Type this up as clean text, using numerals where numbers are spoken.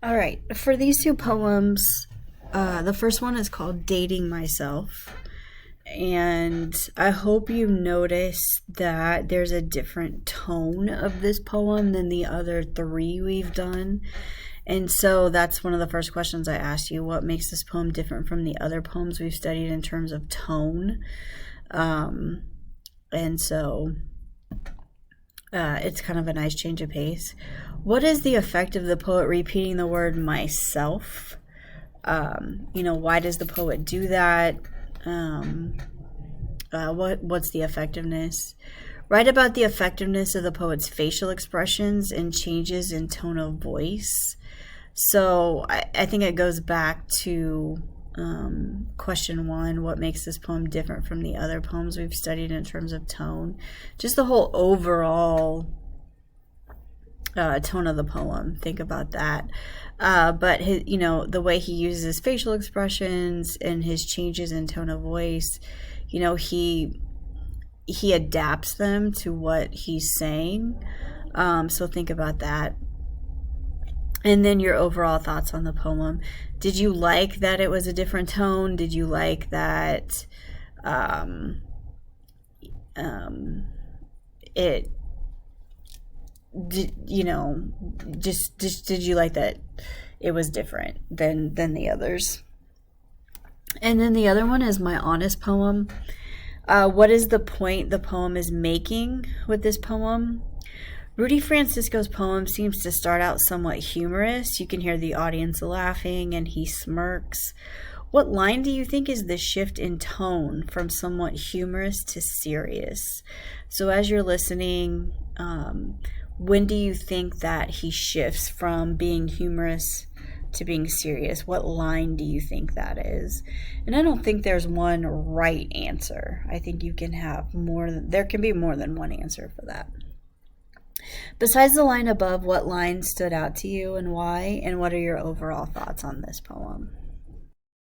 All right, for these two poems, the first one is called Dating Myself. And I hope you notice that there's a different tone of this poem than the other three we've done. And so that's one of the first questions I asked you. What makes this poem different from the other poems we've studied in terms of tone? And so it's kind of a nice change of pace. What is the effect of the poet repeating the word myself? Why does the poet do that? What's the effectiveness? Write about the effectiveness of the poet's facial expressions and changes in tone of voice. So I think it goes back to question one: what makes this poem different from the other poems we've studied in terms of tone? Just the whole overall tone of the poem. Think about that. But the way he uses facial expressions and his changes in tone of voice, he adapts them to what he's saying. So think about that. And then your overall thoughts on the poem. Did you like that it was a different tone? Did you like that it did did you like that it was different than the others? And then the other one is my honest poem. What is the point the poem is making with this poem? Rudy Francisco's poem seems to start out somewhat humorous. You can hear the audience laughing and he smirks. What line do you think is the shift in tone from somewhat humorous to serious? So as you're listening, when do you think that he shifts from being humorous to being serious? What line do you think that is? And I don't think there's one right answer. I think you can have there can be more than one answer for that. Besides the line above, what line stood out to you and why? And what are your overall thoughts on this poem?